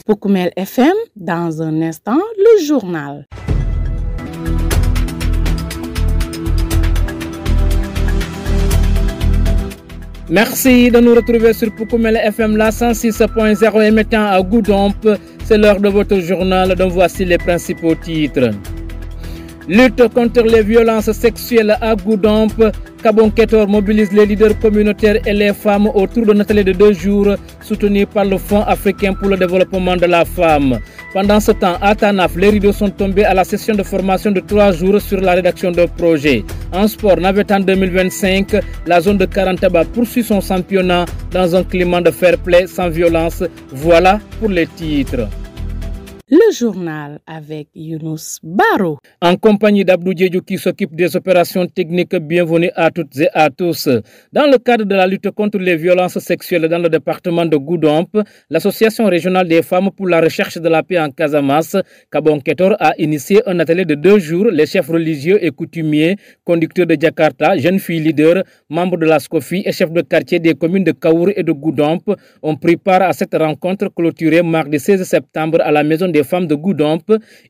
Poukoumel FM, dans un instant, le journal. Merci de nous retrouver sur Poukoumel FM, la 106.0 émettant à Goudomp. C'est l'heure de votre journal, dont voici les principaux titres. Lutte contre les violences sexuelles à Goudomp. Kabonketor mobilise les leaders communautaires et les femmes autour d'un atelier de 2 jours soutenu par le Fonds africain pour le développement de la femme. Pendant ce temps, à Tanaf, les rideaux sont tombés à la session de formation de 3 jours sur la rédaction d'un projet. En sport, Navetan 2025, la zone de Karantaba poursuit son championnat dans un climat de fair play sans violence. Voilà pour les titres. Le journal avec Younous Baro. En compagnie d'Abdou Diédhiou qui s'occupe des opérations techniques, bienvenue à toutes et à tous. Dans le cadre de la lutte contre les violences sexuelles dans le département de Goudomp, l'Association régionale des femmes pour la recherche de la paix en Casamance, Kabonketor, a initié un atelier de 2 jours. Les chefs religieux et coutumiers, conducteurs de Jakarta, jeunes filles leaders, membres de la SCOFI et chefs de quartier des communes de Kaour et de Goudomp ont pris part à cette rencontre clôturée mardi 16 septembre à la maison des femmes de Goudomp,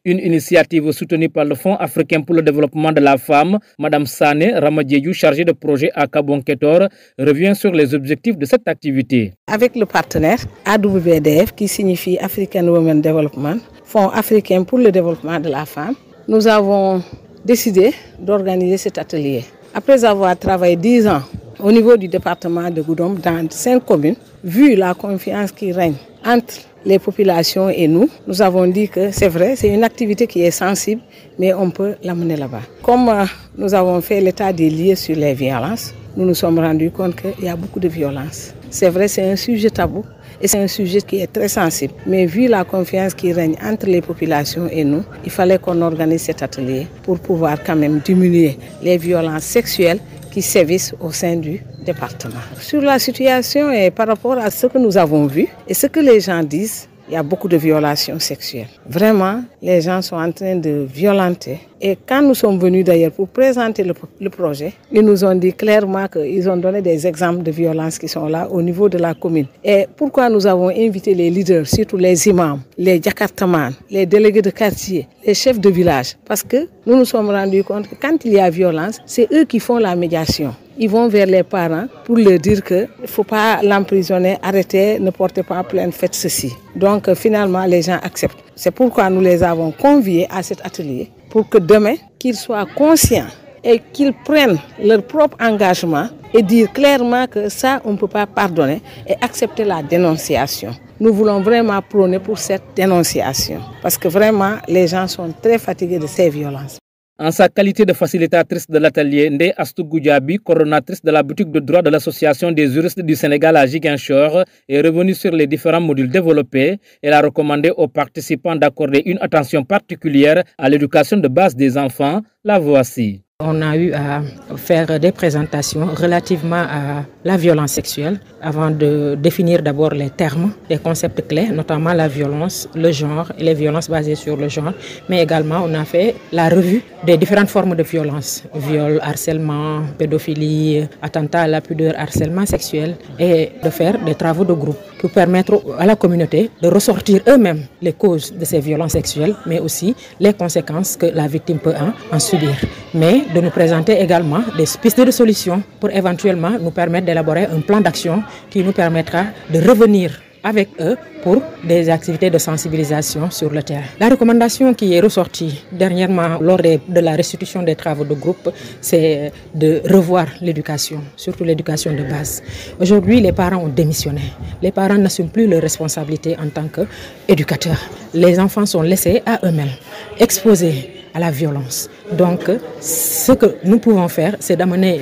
une initiative soutenue par le Fonds africain pour le développement de la femme. Madame Sané Ramadiédhiou, chargée de projet à Kabonketor, revient sur les objectifs de cette activité. Avec le partenaire AWDF, qui signifie African Women Development, Fonds africain pour le développement de la femme, nous avons décidé d'organiser cet atelier. Après avoir travaillé 10 ans au niveau du département de Goudomp dans 5 communes, vu la confiance qui règne entre les populations et nous avons dit que c'est vrai, c'est une activité qui est sensible, mais on peut l'amener là-bas. Comme nous avons fait l'état des lieux sur les violences, nous nous sommes rendus compte qu'il y a beaucoup de violences. C'est vrai, c'est un sujet tabou et c'est un sujet qui est très sensible. Mais vu la confiance qui règne entre les populations et nous, il fallait qu'on organise cet atelier pour pouvoir quand même diminuer les violences sexuelles qui sévissent au sein du département. Sur la situation et par rapport à ce que nous avons vu et ce que les gens disent, il y a beaucoup de violations sexuelles. Vraiment, les gens sont en train de violenter. Et quand nous sommes venus d'ailleurs pour présenter le projet, ils nous ont dit clairement qu'ils ont donné des exemples de violences qui sont là au niveau de la commune. Et pourquoi nous avons invité les leaders, surtout les imams, les jakartamans, les délégués de quartier, les chefs de village? Parce que nous nous sommes rendus compte que quand il y a violence, c'est eux qui font la médiation. Ils vont vers les parents pour leur dire qu'il ne faut pas l'emprisonner, arrêtez, ne portez pas plainte, faites ceci. Donc finalement, les gens acceptent. C'est pourquoi nous les avons conviés à cet atelier pour que demain, qu'ils soient conscients et qu'ils prennent leur propre engagement et dire clairement que ça, on ne peut pas pardonner et accepter la dénonciation. Nous voulons vraiment prôner pour cette dénonciation parce que vraiment, les gens sont très fatigués de ces violences. En sa qualité de facilitatrice de l'atelier, Ndeye Astou Goudiaby, coordonnatrice de la boutique de droit de l'Association des juristes du Sénégal à Ziguinchor, est revenue sur les différents modules développés. Elle a recommandé aux participants d'accorder une attention particulière à l'éducation de base des enfants. La voici. On a eu à faire des présentations relativement à la violence sexuelle avant de définir d'abord les termes, les concepts clés, notamment la violence, le genre et les violences basées sur le genre. Mais également, on a fait la revue des différentes formes de violence, viol, harcèlement, pédophilie, attentat à la pudeur, harcèlement sexuel et de faire des travaux de groupe qui permettent à la communauté de ressortir eux-mêmes les causes de ces violences sexuelles, mais aussi les conséquences que la victime peut en subir. Mais de nous présenter également des pistes de solutions pour éventuellement nous permettre d'élaborer un plan d'action qui nous permettra de revenir avec eux pour des activités de sensibilisation sur le terrain. La recommandation qui est ressortie dernièrement lors de la restitution des travaux de groupe, c'est de revoir l'éducation, surtout l'éducation de base. Aujourd'hui, les parents ont démissionné. Les parents n'assument plus leurs responsabilités en tant qu'éducateurs. Les enfants sont laissés à eux-mêmes, exposés à la violence. Donc, ce que nous pouvons faire, c'est d'appeler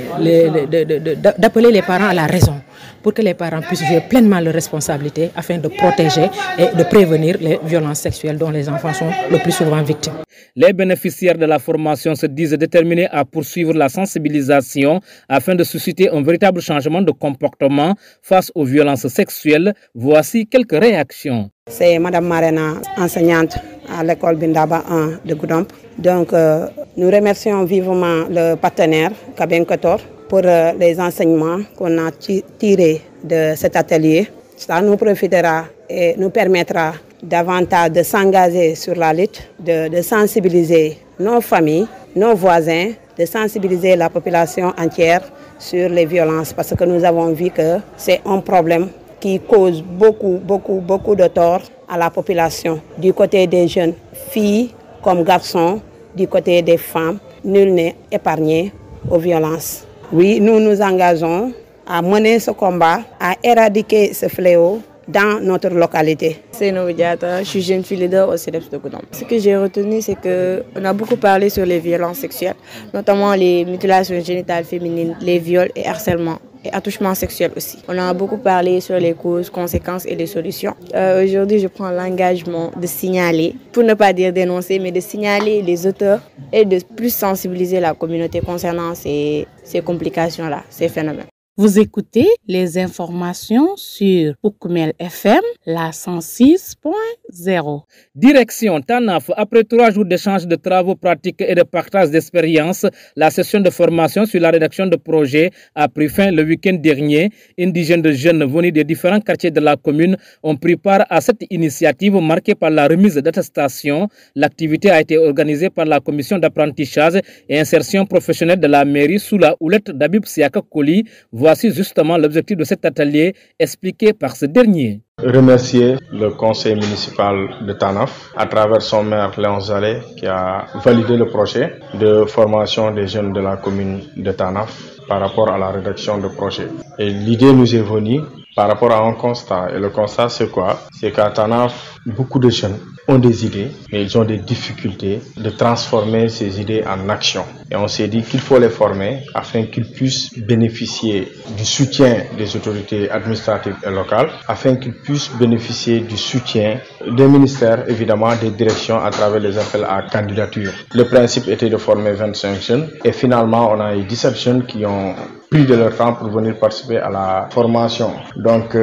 les parents à la raison pour que les parents puissent jouer pleinement leurs responsabilités afin de protéger et de prévenir les violences sexuelles dont les enfants sont le plus souvent victimes. Les bénéficiaires de la formation se disent déterminés à poursuivre la sensibilisation afin de susciter un véritable changement de comportement face aux violences sexuelles. Voici quelques réactions. C'est Madame Marena, enseignante à l'école Bindaba 1 de Goudomp. Donc, nous remercions vivement le partenaire Kabonketor pour les enseignements qu'on a tirés de cet atelier. Ça nous profitera et nous permettra davantage de s'engager sur la lutte, de sensibiliser nos familles, nos voisins, de sensibiliser la population entière sur les violences parce que nous avons vu que c'est un problème qui cause beaucoup de tort à la population. Du côté des jeunes filles comme garçons, du côté des femmes, nul n'est épargné aux violences. Oui, nous nous engageons à mener ce combat, à éradiquer ce fléau dans notre localité. C'est Novidiata, je suis jeune fille leader au CEDEPS de Goudomp. Ce que j'ai retenu, c'est qu'on a beaucoup parlé sur les violences sexuelles, notamment les mutilations génitales féminines, les viols et harcèlement. Et attouchement sexuel aussi. On a beaucoup parlé sur les causes, conséquences et les solutions. Aujourd'hui, je prends l'engagement de signaler, pour ne pas dire dénoncer, mais de signaler les auteurs et de plus sensibiliser la communauté concernant ces complications-là, ces phénomènes. Vous écoutez les informations sur Poukoumel FM, la 106.0. Direction TANAF. Après 3 jours d'échange de travaux pratiques et de partage d'expériences, la session de formation sur la rédaction de projets a pris fin le week-end dernier. Une dizaine de jeunes venus des différents quartiers de la commune ont pris part à cette initiative marquée par la remise d'attestations. L'activité a été organisée par la commission d'apprentissage et insertion professionnelle de la mairie sous la houlette d'Abib Siaka Koli. Voici justement l'objectif de cet atelier expliqué par ce dernier. Remercier le conseil municipal de TANAF à travers son maire Léon Zalé qui a validé le projet de formation des jeunes de la commune de TANAF par rapport à la rédaction de projet. Et l'idée nous est venue par rapport à un constat. Et le constat c'est quoi? C'est qu'à TANAF, beaucoup de jeunes ont des idées, mais ils ont des difficultés de transformer ces idées en action. Et on s'est dit qu'il faut les former afin qu'ils puissent bénéficier du soutien des autorités administratives et locales, afin qu'ils puissent bénéficier du soutien des ministères, évidemment des directions à travers les appels à candidature. Le principe était de former 25 jeunes et finalement on a eu 17 jeunes qui ont pris de leur temps pour venir participer à la formation. Donc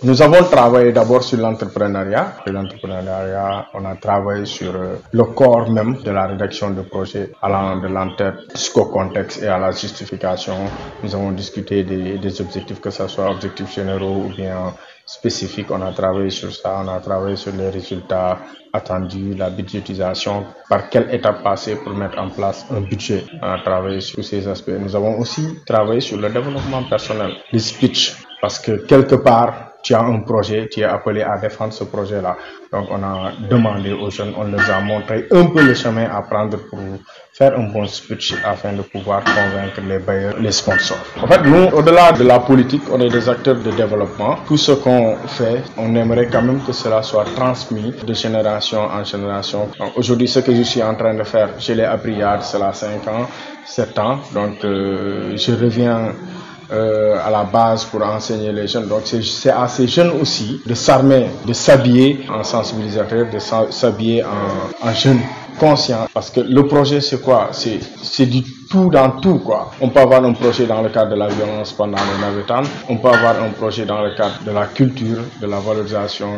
nous avons travaillé d'abord sur l'entrepreneuriat. L'entrepreneuriat, on a travaillé sur le corps même de la rédaction de projet, allant de l'entête jusqu'au contexte et à la justification. Nous avons discuté des objectifs, que ce soit objectifs généraux ou bien spécifiques. On a travaillé sur ça, on a travaillé sur les résultats attendus, la budgétisation, par quelle étape passer pour mettre en place un budget. On a travaillé sur ces aspects. Nous avons aussi travaillé sur le développement personnel, le speech, parce que quelque part, tu as un projet, tu es appelé à défendre ce projet-là. Donc on a demandé aux jeunes, on leur a montré un peu le chemin à prendre pour faire un bon speech afin de pouvoir convaincre les bailleurs, les sponsors. En fait, nous, au-delà de la politique, on est des acteurs de développement. Tout ce qu'on fait, on aimerait quand même que cela soit transmis de génération en génération. Aujourd'hui, ce que je suis en train de faire, je l'ai appris il y a cela 5 ans, 7 ans. Donc je reviens à la base pour enseigner les jeunes. Donc c'est à ces jeunes aussi de s'armer, de s'habiller en sensibilisateur, de s'habiller en jeunes conscients. Parce que le projet c'est quoi? C'est du tout dans tout quoi. On peut avoir un projet dans le cadre de la violence pendant le navétane, on peut avoir un projet dans le cadre de la culture, de la valorisation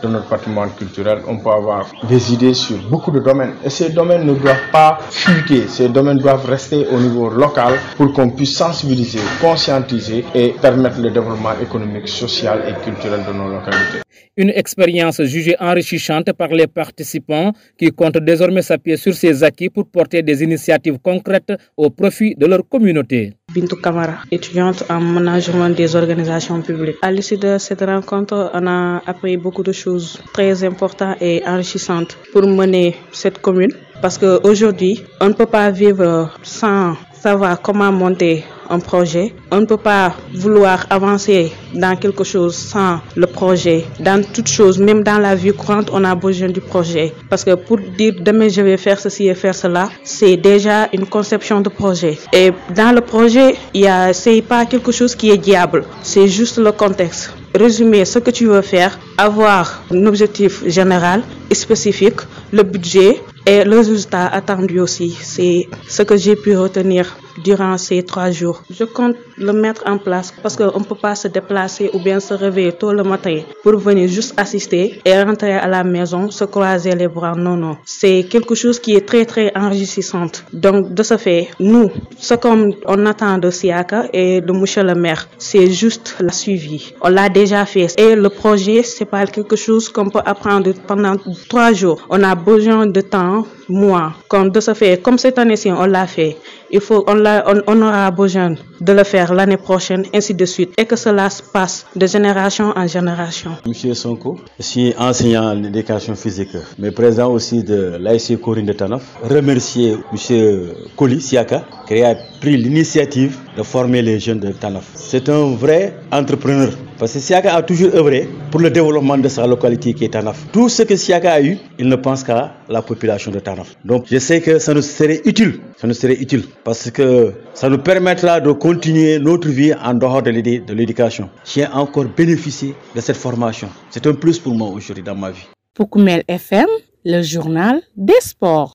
de notre patrimoine culturel, on peut avoir des idées sur beaucoup de domaines. Et ces domaines ne doivent pas fuiter, ces domaines doivent rester au niveau local pour qu'on puisse sensibiliser, conscientiser et permettre le développement économique, social et culturel de nos localités. Une expérience jugée enrichissante par les participants qui comptent désormais s'appuyer sur ces acquis pour porter des initiatives concrètes au profit de leur communauté. Bintou Kamara, étudiante en management des organisations publiques. À l'issue de cette rencontre, on a appris beaucoup de choses très importantes et enrichissantes pour mener cette commune. Parce qu'aujourd'hui, on ne peut pas vivre sans savoir comment monter un projet. On ne peut pas vouloir avancer dans quelque chose sans le projet. Dans toute chose, même dans la vie courante, on a besoin du projet. Parce que pour dire demain je vais faire ceci et faire cela, c'est déjà une conception de projet. Et dans le projet, c'est pas quelque chose qui est diable. C'est juste le contexte. Résumer ce que tu veux faire, avoir un objectif général et spécifique, le budget et le résultat attendu aussi. C'est ce que j'ai pu retenir durant ces 3 jours. Je compte le mettre en place parce qu'on ne peut pas se déplacer ou bien se réveiller tôt le matin pour venir juste assister et rentrer à la maison, se croiser les bras. Non. C'est quelque chose qui est très très enrichissant. Donc de ce fait, nous, ce qu'on attend de Siaka et de monsieur le maire, c'est juste la suivi. On l'a déjà fait et le projet, c'est pas quelque chose qu'on peut apprendre pendant 3 jours. On a besoin de temps, mois. De ce fait, comme cette année-ci, on l'a fait. On aura besoin de le faire l'année prochaine, ainsi de suite, et que cela se passe de génération en génération. Monsieur Sonko, je suis enseignant en éducation physique, mais président aussi de l'ASC Corinne de Tanaf. Remercier monsieur Koli Siaka qui a pris l'initiative de former les jeunes de Tanaf. C'est un vrai entrepreneur. Parce que Siaka a toujours œuvré pour le développement de sa localité qui est Tanaf. Tout ce que Siaka a eu, il ne pense qu'à la population de Tanaf. Donc je sais que ça nous serait utile. Parce que ça nous permettra de continuer notre vie en dehors de l'éducation. J'ai encore bénéficié de cette formation. C'est un plus pour moi aujourd'hui dans ma vie. Pour Koumel FM, le journal des sports.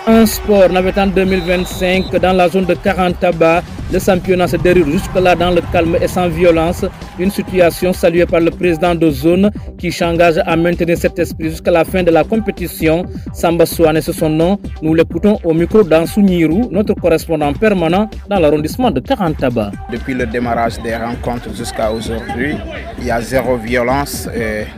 Un sport Navétane 2025 dans la zone de Karantaba. Le championnat se déroule jusque-là dans le calme et sans violence. Une situation saluée par le président de zone qui s'engage à maintenir cet esprit jusqu'à la fin de la compétition. Samba Souane, c'est son nom. Nous l'écoutons au micro d'Ansou Nirou, notre correspondant permanent dans l'arrondissement de Karantaba. Depuis le démarrage des rencontres jusqu'à aujourd'hui, il y a zéro violence.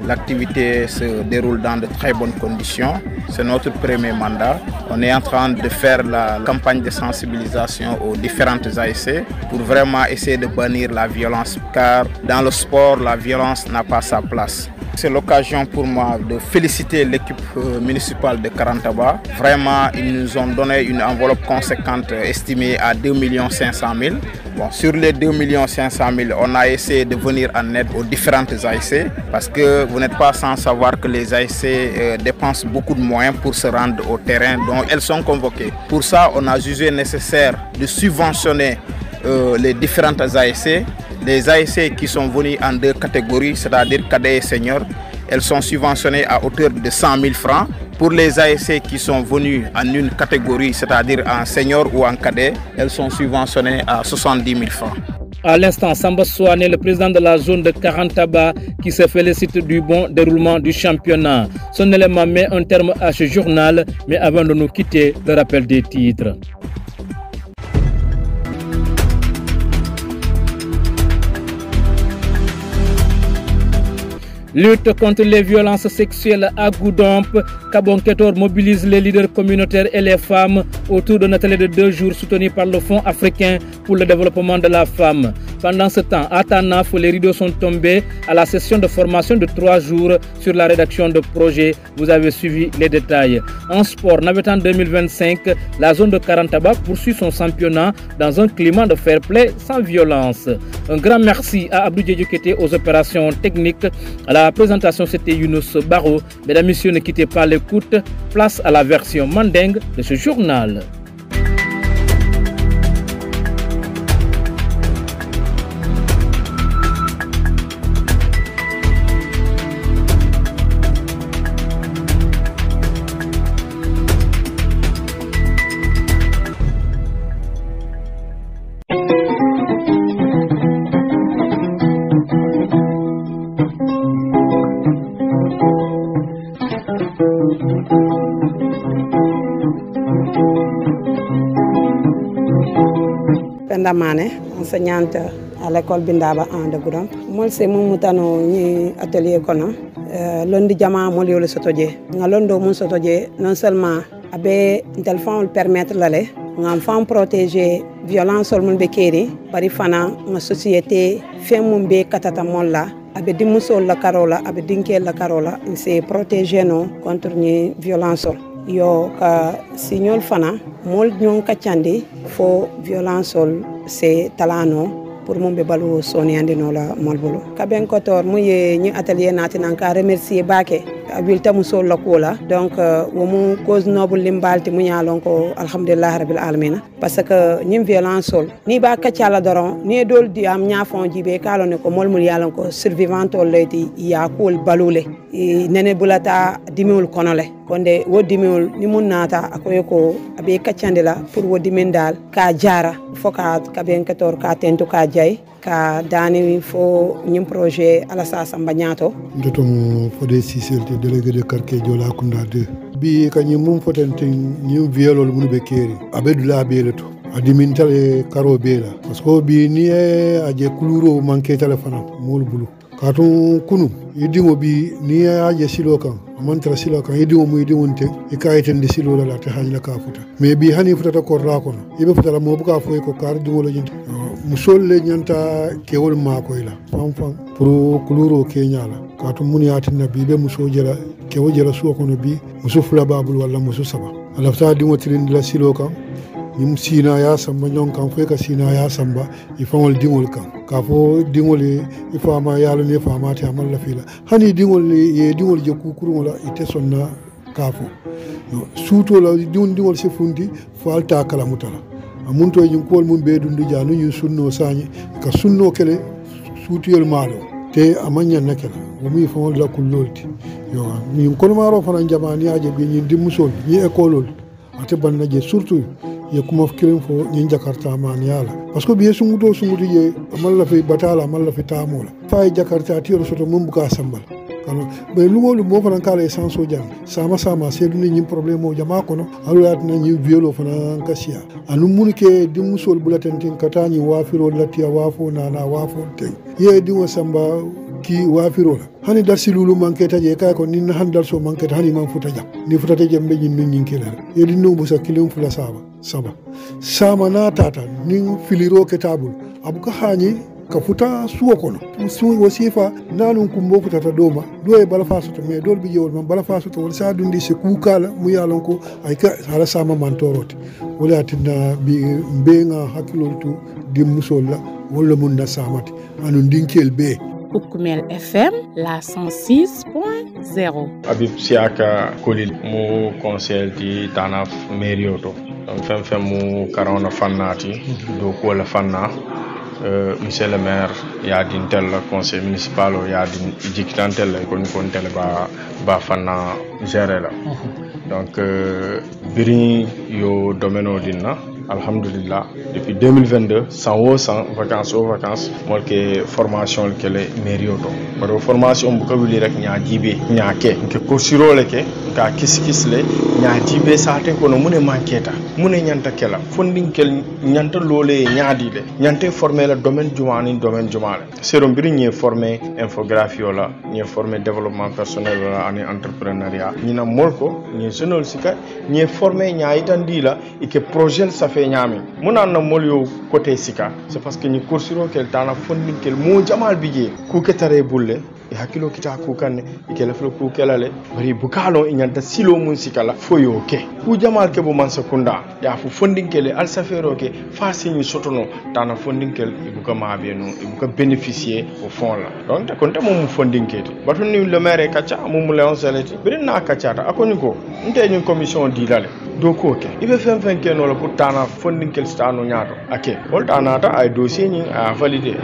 L'activité se déroule dans de très bonnes conditions. C'est notre premier mandat. On est en train de faire la campagne de sensibilisation aux différentes ASC pour vraiment essayer de bannir la violence, car dans le sport, la violence n'a pas sa place. C'est l'occasion pour moi de féliciter l'équipe municipale de Karantaba. Vraiment, ils nous ont donné une enveloppe conséquente estimée à 2 500 000. Bon, sur les 2 500 000, on a essayé de venir en aide aux différentes ASC parce que vous n'êtes pas sans savoir que les ASC dépensent beaucoup de moyens pour se rendre au terrain dont elles sont convoquées. Pour ça, on a jugé nécessaire de subventionner les différentes ASC. Les ASC qui sont venus en 2 catégories, c'est-à-dire cadets et seniors, elles sont subventionnées à hauteur de 100 000 francs. Pour les ASC qui sont venus en une catégorie, c'est-à-dire en senior ou en cadet, elles sont subventionnées à 70 000 francs. À l'instant, Samba Souane, le président de la zone de Karantaba, qui se félicite du bon déroulement du championnat. Son élément met un terme à ce journal, mais avant de nous quitter, le rappel des titres. Lutte contre les violences sexuelles à Goudomp. Kabonketor mobilise les leaders communautaires et les femmes autour d'un atelier de 2 jours soutenu par le Fonds africain pour le développement de la femme. Pendant ce temps, à Tanaf, les rideaux sont tombés à la session de formation de 3 jours sur la rédaction de projets. Vous avez suivi les détails. En sport, Navétane 2025, la zone de Karantaba poursuit son championnat dans un climat de fair play sans violence. Un grand merci à Abdou Djedjokete aux opérations techniques. À la présentation, c'était Younous Baro. Mesdames et messieurs, ne quittez pas l'écoute. Place à la version mandingue de ce journal. Mané, enseignante à l'école Bindaba 1 de Goudomp. Moi, c'est mon moutano ni atelier kono. Lundi jama mo liole sotoje. Ngalondo mon sotoje non seulement abe téléphone permettre l'aller, ngam femme protéger violence sur mon bekeri, bari fana nga société fait mon be katata molla. Abe dimusol la carola, abe dinkel la carola, c'est protéger non contre ni violence. Yo ka signol fana mol nyon kachandi fo violence c'est talano pour mon bebalu soni andi no la molbolo ka ben kotor mu ye ni atelier nati nan ka remercier bake wilta muso lakola donc womu cause noble limbalti mu nyalon ko alhamdulillah rabbil alamin parce que ñim violence sol ni ba kacala doron ni dol di am ñafon jibe kalone ko molmul yalon ko survivant o leyti ya kul balule nene bulata dimiwul konole konde wo dimiwul ni mun nata akoy ko abe kacande la pour wo dimendal ka jara foka ka ben kator ka tento ka jay ka dani fo ñim projet ala sa samba ñato ndotom fodé siselte délégué de quartier Diola Kounda 2 bi ka ñim mum fotente ñim violol mun be kéré abedula beleto adimin tale karo bela parce que bi ni aje kuluro manke téléphone mol bulu katon kunu yidimo bi ni aje silo kan mantra silo kan yidimo mu yidimo te e kayitende silo la ta hajla ka futa mais bi hani futa ko rakono ibe futa mo buka foy ko kar dimo la jinta musol le nyanta kewol ma ko ila fam pro kuluro kenyala katon mun yatina bi be muso jela kewo jela suwa kono bi muso fula babul wala muso saba ala ta dimo tirin la silo kan ñim sina ya samba ñon kan fo ka sina ya samba ifangol dingol kan ka fo dingol ifama yalo ne fama ta amal la fila hani dingol ye dingol je kukuru la ite sonna ka fo no suto la dingol se fundi fo alta kala mutala amunto ñim kol mum be dundu janu ñu sunno sañi ka sunno kele sutiyel malo te amanya nakela o mi fangol la kullolti yo ñim kono maro fana jamani aje be ñi dimusol ñi écolol ate banna je surtout ye kuma kirin fo ñin jakarta man yala parce que biye sungudo ye amalla fe batala amalla fe tamola fay jakarta tiro soto mum buka sambal kano be lugolu mo fana kala essence o jam sama sedu ni ñim problème o jama kono alulat na ñi violo fana kasiya anu munike dimusol bulaten tin katani wafiro latiya wafo nana wafo ten ye diwo samba ki wafiro la hani dar silulu manketa je kay ko nin han dar so manketa hani man futa jam ni futa te jam be ñin kila ye di no busa kilum fula saba sama na tata nin filiro ketabul abuka hani ka futa suwo kono su wasifa nanun kumbo futata doma do e bala fasuto me dol bi jewol man bala fasuto wol sa dundi se kukala mu yalon ko ay ka hala sama man torote wala tinna bi mbenga hakiloltu dim musolla wala mun na samati anu dinkel be Koukoumel FM, la 106.0. Habib Siaka Kolil, mu conseil di Tanaf Merioto. Donc, fem mu karona fannati, do ko la fanna. Monsieur le maire, yadin tel conseil municipal, yadin jikitantel, kon tel ba fanna gérer la. Donc, birin yo domaine dinna. Alhamdulillah, depuis 2022, sans vacances, moi que formation que les mérioto. Pero formation beaucoup de rek nya jibe nya ke ko sirole ke ka kis le nya jibe sa te ko no mune manketa mune nyanta kela fonding kel nyanta lole nyaadi le nyante former le domaine jumale serum biri ñe former infographie la ñe former développement personnel la ani entrepreneuriat ñina molko ñe jeunol sika ñe former nya itandi la et que projet ça fait ñami muna na molyo côté sika c'est parce que ñi coursiro kel tana fonding kel mo jamal bije ku ketare bulle e hakilo kita ku kanne e kala flo ku kelale bari bukalo e nyanta silo mun sikala foyo ke ku jamal ke bo man sekunda ya fu fonding kele al safero ke fa signi sotono tana fonding kel e buka mabe no e buka bénéficier au fond là donc ta konta mum fonding kete batun ni le maire kacha mum leon seleti bari na kacha ta akoni ko nte ñu commission di lale do ko ke ibe fen ke no la pour tana fonding kel stano nyaato ake hol tana ta ay dossier ni a valider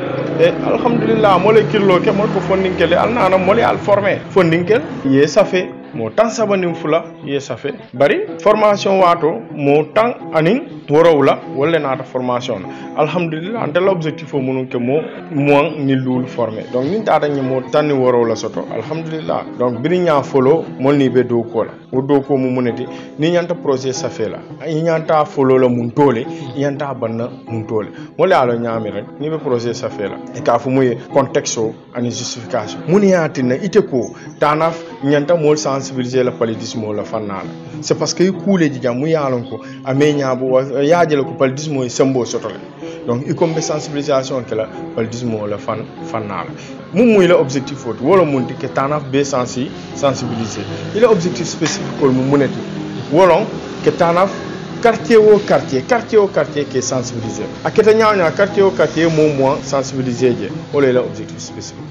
et alhamdulillah mo le kirlo ke mo ko fonding kel alnana mo le al former fonding kel ye ça fait mo tan sabanim fula ye ça fait bari formation wato mo tan anin worowla wala nata formation alhamdulillah ante l'objectif mo ke mo ni lul former donc ni tata ni mo tan ni worowla soto alhamdulillah donc biri nya follow mo ni be do ko la o do ko mo muneti ni nyanta projet ça fait la ni nyanta follow la mun tole nyanta banna mun tole mo le alo nyami rek ni be projet ça fait la e ka fu muy contexte ani justification mun yatina ite ko tanaf nyanta mo sensibiliser la paludisme la fanala c'est parce que kuule ji jam mu yalon ko amenya bo yaajele ko paludisme e sembo sotole donc i comme sensibilisation que la paludisme la fanala mum muy la objectif faut wala mun di ke tanaf be sensibiliser il est objectif spécifique ko mu muneti wolon ke tanaf quartier au quartier qui est sensibilisé aketa ñawña quartier au quartier mo moins sensibiliser je wala la objectif spécifique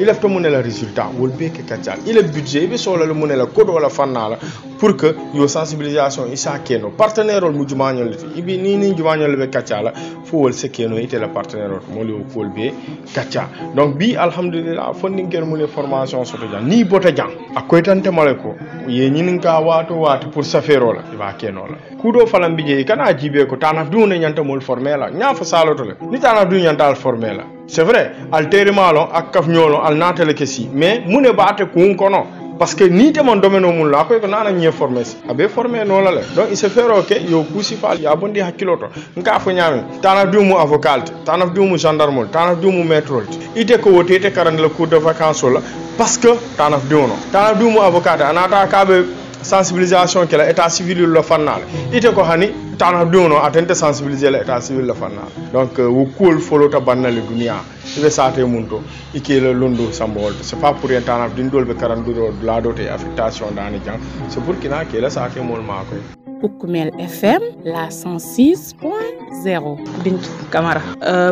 il a tout le résultat wol be ke kacal il a budget be solo le monela code wala fanala pour que yo sensibilisation isa keno partenaire ol mujumañol ibi ni jumañol be kacala fu wol se keno ite la partenaire ol mo le fol be kaca donc bi alhamdulillah fondin ker mo le formation soto jan ni bota jan akoy tante maleko ye ñinin ka wato pour safero la iba keno la kudo falam bije kana jibe ko tanaf dune nyanta mol formé la ñafa saloto le ni tanaf du nyanta al formé la c'est vrai alteri malo ak kaf ñolo al natale kesi mais mune baate kun kono parce que ni te mon domaine o mun la ko nana ñe formé abe formé no la le donc il se fait OK yo kusi fal ya bondi hakiloto nka fo ñami tanaf du mu avocat tanaf du mu gendarme tanaf du mu maître ite ko wotete karande le cours de vacances la parce que tanaf du mu avocat anata kabe sensibilisation que l'état civil le fanal ite ko hani tanaf du atente sensibiliser l'état civil le fanal donc wo cool follow ta banale dunia ibe sate munto ikele londo sambol c'est pas pour rien tanaf dindol be karanduro la doté affectation dani jang c'est pour kina kele sate mol ma koy Koukoumel FM, la 106.0. Bintou Camara.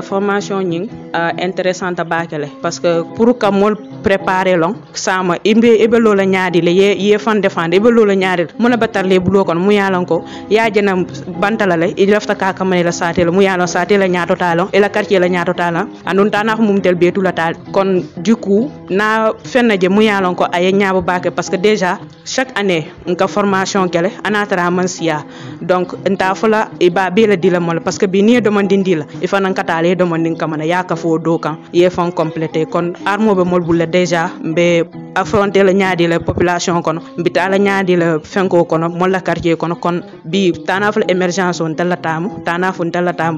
Formation ñing intéressante bakele parce que pour que mol préparer long sama ibe lola ñaadi le ye fan défendre ibe lola ñaadi mona batar le bulo kon mu yalan ko ya jena bantala le il lafta ka kamane la saté le mu yalan saté la ñaato talon et la quartier la ñaato talon andon tanax mum tel betu la tal kon du coup na fenna je mu yalan ko ay ñaabo baké parce que déjà chaque année nka formation kele anatara man siya donc nta fala e ba bela dila mol parce que bi ni demandin dila e fanan katale demandin kamana ya ka fo do kan ye fon compléter kon armo be mol bulle déjà be affronter la ñaadi la population kono mbita la ñaadi la fenko kono mol la quartier kono kon bi tanaful émergence on talatamu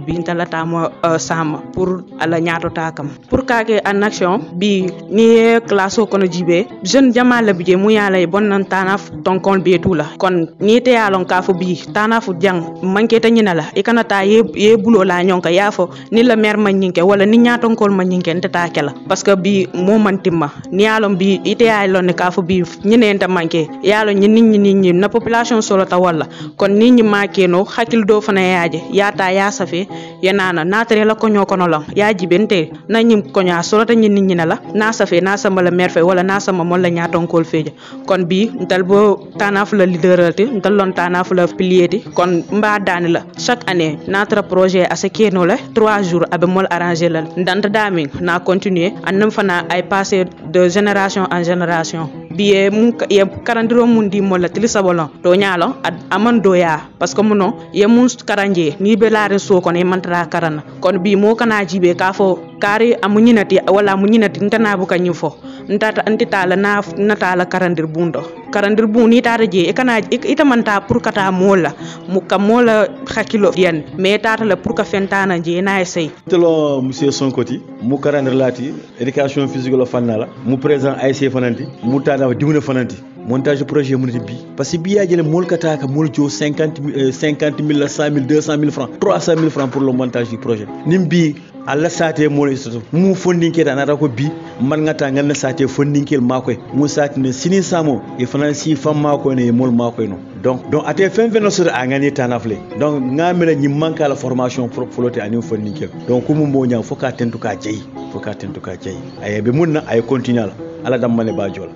bi talatamu sam pour ala ñaato takam pour kake en action bi ni classe kono jibe jeune jamal bi je mu yala bon nan tanaf tonkon be tula kon ni te yalon ka fo bi tanafu jang manke ta ñina la e kana ta ye bulo la ñonka ya fo ni la mer ma ñinke wala ni ñaaton kol ma ñinke nta kala parce que bi mo mantima ni yalon bi ite yalon ne ka fo bi ñine nta manke yalon ñi na population solo ta wala kon ni ñi make no hakil do fana yaaje ya ta ya safe ya nana natere la ko ñokono la ya jibente na ñi ko ñaa solo ta ñi na la na safe na sama la mer fe wala na sama mo la ñaaton kol feje kon bi ntal bo tanafu la leaderate ntal lon tanafu la pilier kon mba dani la chaque année notre projet à ce qui nous 3 jours abe mol arranger la ndant dami na continuer annam fana ay passer de génération en génération biye mu ye karandiro mundi mol la tili sabolon do ñalo aman doya parce que muno ye mun karanje ni be la reso kon e mantra karana kon bi mo kana jibe ka fo kari amuñinati wala muñinati ntana bu kanyum fo ntata antita la na natala karandir bu ni tata je e kana ita manta pour kata mola muka mola hakilo yen mais tata la pour ka fentana je na essay telo monsieur Sonkoti mu karandir lati éducation physique la fanala mu présent AIC fananti mu tata dimuna fananti montage projet mu bi parce que bi ya jele mol kata ka mol jo 50 000 100 000 200 000 francs 300 000 francs pour le montage du projet nimbi alla sate mol isoto mu fondinke da nata ko bi man ngata ngal na sate fondinkel makoy mu sate ne sini samo e fanansi fam makoy ne mol makoy no donc ate fen fen no sur a ngani tanafle donc ngamela ñi manka la formation pour flotter ani fondinkel donc mu mo ñam foka tentu ka jeyi ay be munna ay continuer ala dam mané ba jola